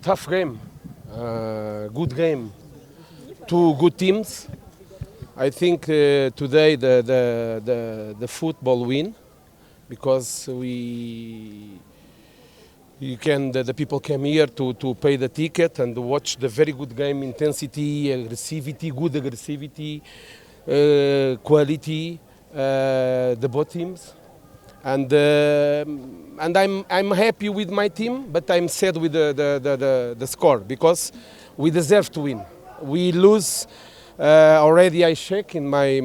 Tough game, good game. Two good teams. I think today the football win because the people came here to pay the ticket and watch the very good game, intensity, aggressivity, good aggressivity, quality, the both teams. And I'm happy with my team, but I'm sad with the score because we deserve to win. We lose already. I check in my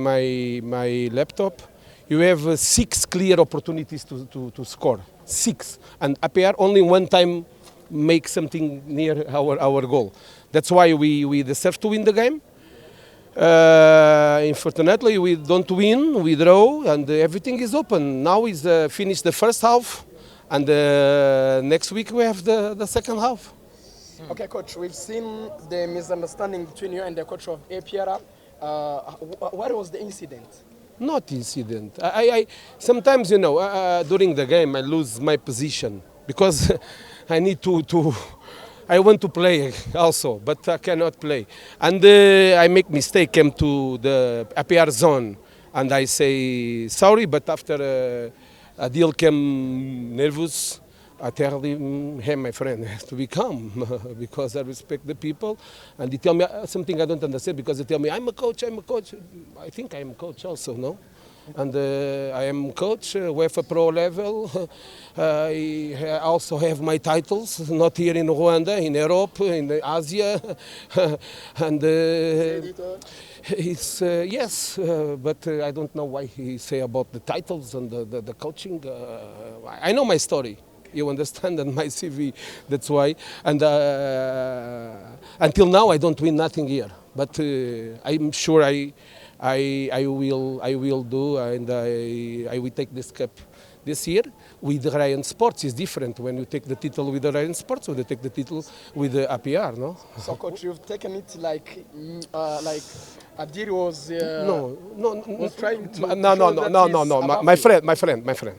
laptop. You have 6 clear opportunities to score. 6, and APR only one time make something near our goal. That's why we deserve to win the game. Unfortunately, we don't win, we draw, and everything is open. Now is finish the first half, and next week we have the second half. Okay, coach, we've seen the misunderstanding between you and the coach of APR. What was the incident? Not incident. I sometimes, during the game I lose my position because I need to I want to play also, but I cannot play. And I make mistake, came to the APR zone, and I say sorry, but after Adil came nervous, I tell him, hey, my friend, has to be calm because I respect the people. And he tell me something I don't understand because they tell me, I'm a coach. I think I'm a coach also, no? And I am coach, UEFA Pro level. I also have my titles, not here in Rwanda, in Europe, in Asia. And it's, yes, but I don't know why he say about the titles and the coaching. I know my story. You understand, and my CV, that's why. And until now, I don't win nothing here. But I'm sure I will do, and I will take this cup this year. With Ryan Sports is different when you take the title with the Ryan Sports or you take the title with the APR, no? So, coach, you've taken it like Adil was. Was trying to. No, my friend.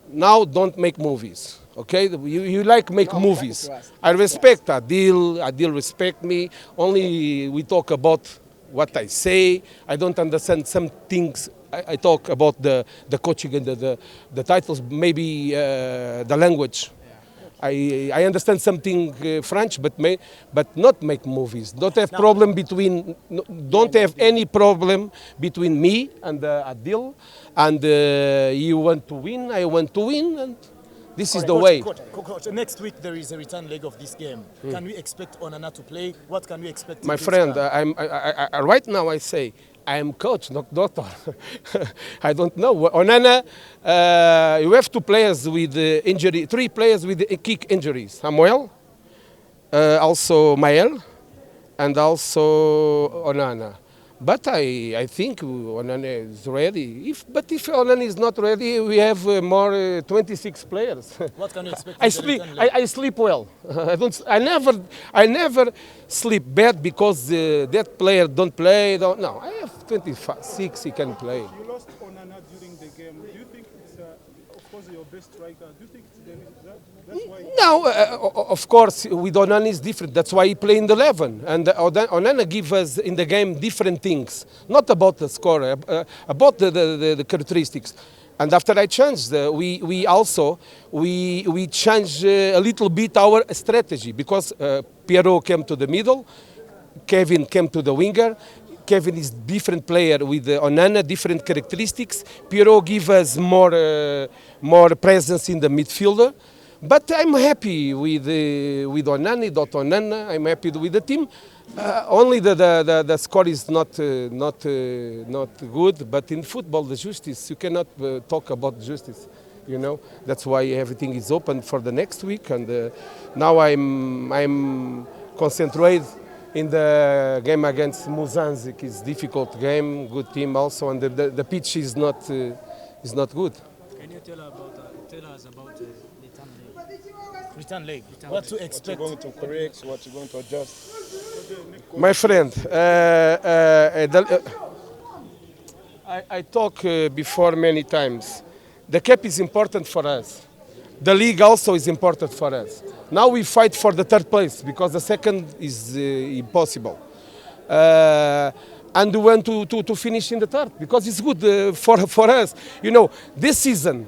Now don't make movies, okay? You like make movies. I respect Adil. Adil respect me. Only we talk about what I say. I don't understand some things. I talk about the coaching and the titles, maybe the language. I understand something French, but not make movies. Don't have problem between. Don't have any problem between me and Adil. And you want to win, I want to win, and this is the way. Coach, next week there is a return leg of this game. Can we expect Onana to play? What can we expect? My friend, right now I say I am coach, not doctor. I don't know. Onana, you have 2 players with injury, 3 players with kick injuries. Samuel, also Mael, and also Onana. But I think Onana is ready. If Onana is not ready, we have more 26 players. What can you expect? I sleep well. I never sleep bad because that player don't play. No, I have 26. He can play. You lost Onana during the game. Do you think it's, of course, your best striker? Do you think that's why? No, of course, with Onana is different. That's why he play in the 11. And Onana give us in the game different things, not about the score, about the characteristics. And after I changed, we changed a little bit our strategy because Pierrot came to the middle, Kevin came to the winger. Kevin is different player with Onana, different characteristics. Pierrot give us more presence in the midfielder. But I'm happy with Onana. I'm happy with the team. Only the score is not good. But in football, the justice, you cannot talk about justice. That's why everything is open for the next week. And now I'm concentrated in the game against Mozambique. It's a difficult game, good team also, and the pitch is not good. Can you tell us about return leg? What to expect? What you're going to correct, what you're going to adjust? My friend, I talk before many times. The cap is important for us, the league also is important for us. Now we fight for the third place because the second is impossible. And we want to finish in the third because it's good for us. You know, this season,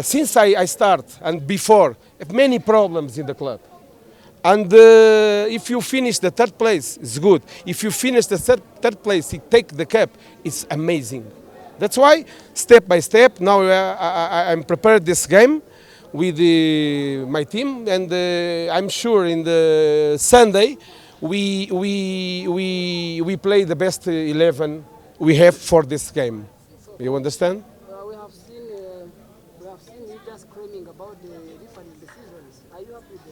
since I start and before, have many problems in the club. And if you finish the third place, it's good. If you finish the third place, you take the cup, it's amazing. That's why, step by step, now I'm prepared this game with my team, and I'm sure in the Sunday we play the best 11 we have for this game. You understand? We have seen you just screaming about the referee decisions. Are you happy with the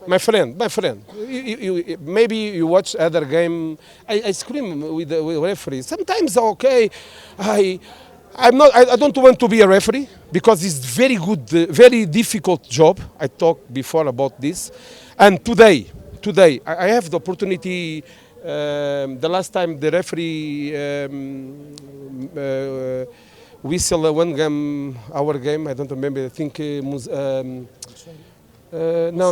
referee? My friend, maybe you watch other game. I scream with the referee. Sometimes okay, I don't want to be a referee because it's very good, very difficult job. I talked before about this, and today I have the opportunity. The last time the referee whistle one game, our game. I don't remember. I think no,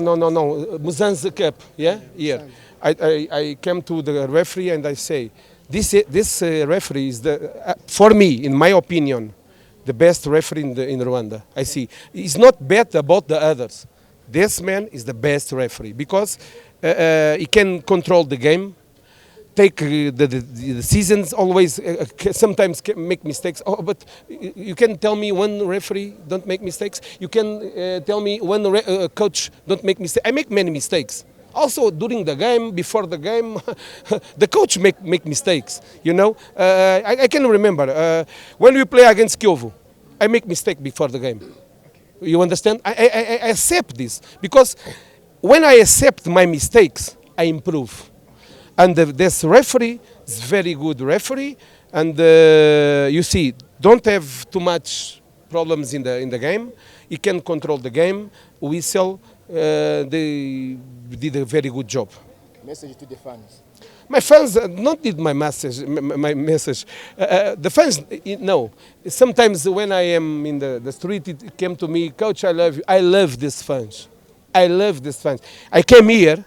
Muzan's Cup, yeah, here. I came to the referee and I say, this referee is for me, in my opinion, the best referee in Rwanda. I see. He's not bad about the others. This man is the best referee because he can control the game, take the seasons, always sometimes make mistakes. Oh, but you can tell me one referee don't make mistakes. You can tell me one coach don't make mistakes. I make many mistakes. Also during the game, before the game, the coach make mistakes. You know, I can remember when we play against Kyovu, I make mistake before the game. You understand? I accept this because when I accept my mistakes, I improve. And this referee is very good referee, and you see, don't have too much problems in the game. He can control the game. Whistle, they did a very good job. Message to the fans. My fans not need my message. The fans, no. Sometimes when I am in the street, it came to me, Coach, I love you. I love these fans. I love these fans. I came here.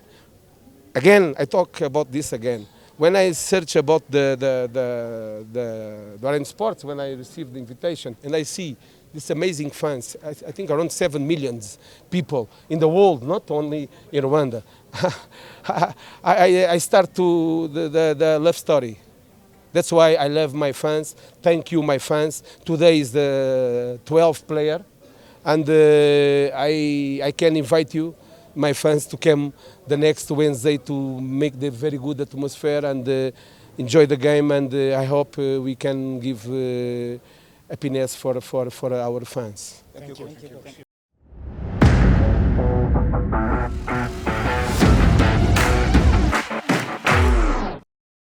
Again, I talk about this again. When I search about the Orange Sports, when I received the invitation, and I see these amazing fans, I think around 7 million people in the world, not only in Rwanda. I start to the love story. That's why I love my fans. Thank you, my fans. Today is the 12th player, and I can invite you, my fans, to come the next Wednesday to make the very good atmosphere and enjoy the game. And I hope we can give happiness for our fans. Thank you.